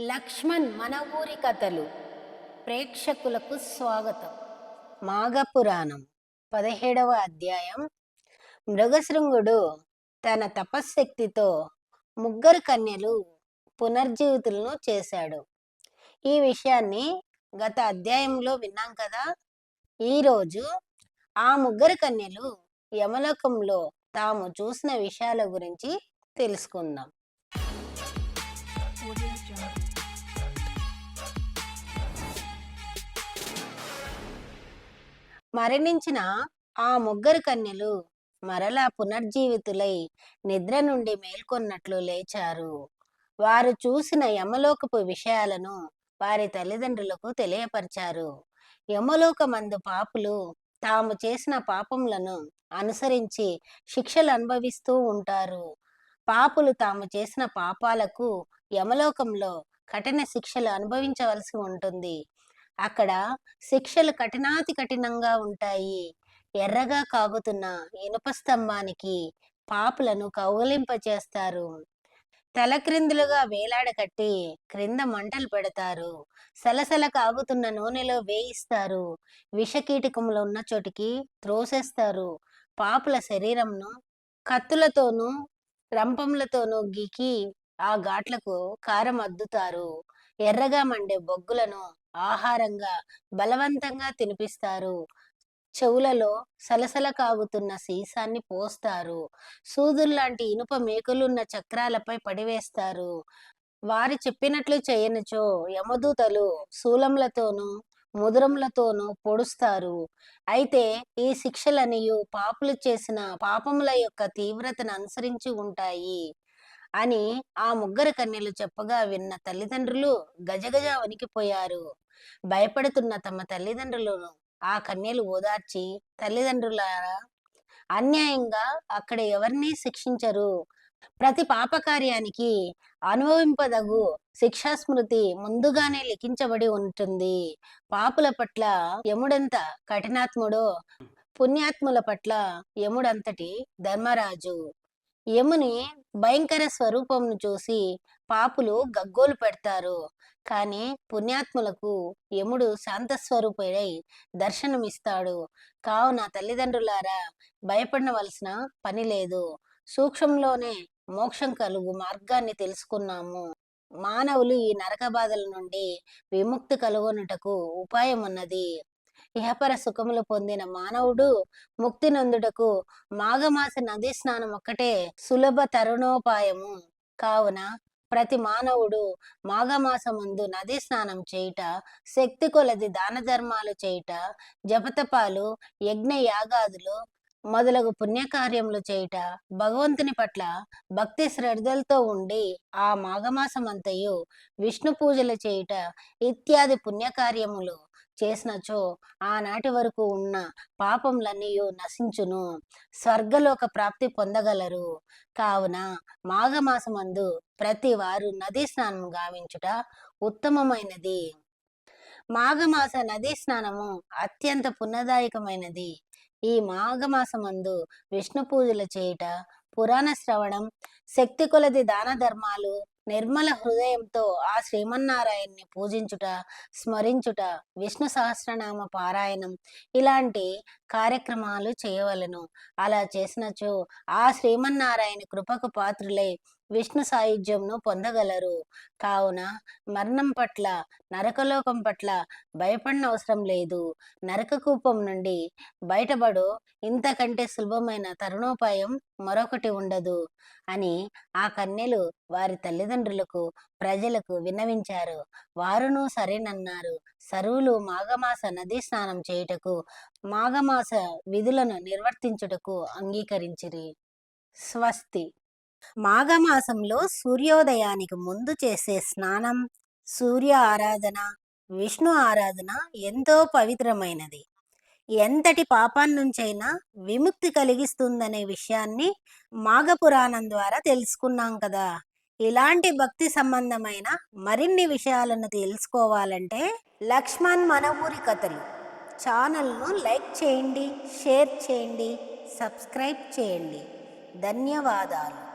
లక్ష్మణ్ మన ఊరి కథలు ప్రేక్షకులకు స్వాగతం. మాఘపురాణం 17వ అధ్యాయం. మృగశృంగుడు తన తపశ్శక్తితో ముగ్గురు కన్యలు పునర్జీవితులను చేశాడు. ఈ విషయాన్ని గత అధ్యాయంలో విన్నాం కదా. ఈరోజు ఆ ముగ్గురు కన్యలు యమలోకంలో తాము చూసిన విషయాల గురించి తెలుసుకుందాం. మరణించిన ఆ ముగ్గురు కన్యలు మరలా పునర్జీవితులై నిద్ర నుండి మేల్కొన్నట్లు లేచారు. వారు చూసిన యమలోకపు విషయాలను వారి తల్లిదండ్రులకు తెలియపరిచారు. యమలోకమందు పాపులు తాము చేసిన పాపములను అనుసరించి శిక్షలు అనుభవిస్తూ ఉంటారు. పాపులు తాము చేసిన పాపాలకు యమలోకంలో కఠిన శిక్షలు అనుభవించవలసి ఉంటుంది. అక్కడ శిక్షలు కఠినాతి కఠినంగా ఉంటాయి. ఎర్రగా కాగుతున్న ఇనుప స్తంభానికి పాపులను కౌగిలింపచేస్తారు. తలక్రిందులుగా వేలాడకట్టి క్రింద మంటలు పెడతారు. సలసల కాగుతున్న నూనెలో వేయిస్తారు. విషకీటకములు ఉన్న చోటికి త్రోసేస్తారు. పాపుల శరీరంను కత్తులతోనూ రంపములతోనూ గీకి ఆ ఘాట్లకు కారం అద్దుతారు. ఎర్రగా మండే బొగ్గులను ఆహారంగా బలవంతంగా తినిపిస్తారు. చెవులలో సలసల కాగుతున్న సీసాన్ని పోస్తారు. సూదుల్లాంటి ఇనుప మేకులున్న చక్రాలపై పడివేస్తారు. వారి చెప్పినట్లు చేయనిచో యమదూతలు శూలములతోనూ ముదురములతోనూ పొడుస్తారు. అయితే ఈ శిక్షలనియు పాపులు చేసిన పాపముల యొక్క తీవ్రతను అనుసరించి ఉంటాయి అని ఆ ముగ్గురు కన్యలు చెప్పగా విన్న తల్లిదండ్రులు గజగజ వణికిపోయారు. భయపడుతున్న తమ తల్లిదండ్రులను ఆ కన్యలు ఓదార్చి, తల్లిదండ్రులారా, అన్యాయంగా అక్కడ ఎవరినీ శిక్షించరు. ప్రతి పాపకార్యానికి అనుభవింపదగు శిక్షాస్మృతి ముందుగానే లిఖించబడి ఉంటుంది. పాపుల పట్ల యముడంత కఠినాత్ముడో పుణ్యాత్ముల పట్ల యముడంతటి ధర్మరాజు. యముని భయంకర స్వరూపంను చూసి పాపులు గగ్గోలు పెడతారు. కానీ పుణ్యాత్ములకు యముడు శాంతస్వరూపుడై దర్శనమిస్తాడు. కావున తల్లిదండ్రులారా, భయపడవలసిన పని లేదు. సూక్ష్మంలోనే మోక్షం కలుగు మార్గాన్ని తెలుసుకున్నాము. మానవులు ఈ నరక బాధల నుండి విముక్తి కలుగొనుటకు ఉపాయం ఉన్నది. ఇహపర సుఖములు పొందిన మానవుడు ముక్తి నొందుటకు మాఘమాస నదీ స్నానం ఒక్కటే సులభ తరుణోపాయము. కావున ప్రతి మానవుడు మాఘమాసమందు నదీ స్నానం చేయుట, శక్తి కొలది దాన ధర్మాలు చేయుట, జపతపాలు యజ్ఞ యాగాదులు మొదలగు పుణ్యకార్యములు చేయుట, భగవంతుని పట్ల భక్తి శ్రద్ధలతో ఉండి ఆ మాఘమాసమంతయు విష్ణు పూజలు చేయుట ఇత్యాది పుణ్యకార్యములు చేసినచో ఆనాటి వరకు ఉన్న పాపములన్నీ నశించును. స్వర్గలోక ప్రాప్తి పొందగలరు. కావున మాఘమాసమందు ప్రతి వారు నదీ స్నానం గావించుట ఉత్తమమైనది. మాఘమాస నదీ స్నానము అత్యంత పుణ్యదాయకమైనది. ఈ మాఘమాసమందు విష్ణు పూజలు చేయుట, పురాణ శ్రవణం, శక్తి కొలది దాన ధర్మాలు, నిర్మల హృదయంతో ఆ శ్రీమన్నారాయణ్ణి పూజించుట, స్మరించుట, విష్ణు సహస్రనామ పారాయణం ఇలాంటి కార్యక్రమాలు చేయవలను. అలా చేసినచో ఆ శ్రీమన్నారాయణ కృపకు పాత్రులై విష్ణు సాయుధ్యంను పొందగలరు. కావున మరణం పట్ల, నరకలోకం పట్ల భయపడిన అవసరం లేదు. నరక కూపం నుండి బయటపడు ఇంతకంటే సులభమైన తరుణోపాయం మరొకటి ఉండదు అని ఆ కన్యలు వారి తల్లిదండ్రులకు, ప్రజలకు విన్నవించారు. వారును సరేనన్నారు. సరువులు మాఘమాస నదీ స్నానం చేయుటకు, మాఘమాస విధులను నిర్వర్తించుటకు అంగీకరించిరి. స్వస్తి. మాఘమాసంలో సూర్యోదయానికి ముందు చేసే స్నానం, సూర్య ఆరాధన, విష్ణు ఆరాధన ఎంతో పవిత్రమైనది. ఎంతటి పాపాన్నుంచైనా విముక్తి కలిగిస్తుందనే విషయాన్ని మాఘపురాణం ద్వారా తెలుసుకున్నాం కదా. ఇలాంటి భక్తి సంబంధమైన మరిన్ని విషయాలను తెలుసుకోవాలంటే లక్ష్మణ్ మన ఊరి కథలు ఛానల్ను లైక్ చేయండి, షేర్ చేయండి, సబ్స్క్రైబ్ చేయండి. ధన్యవాదాలు.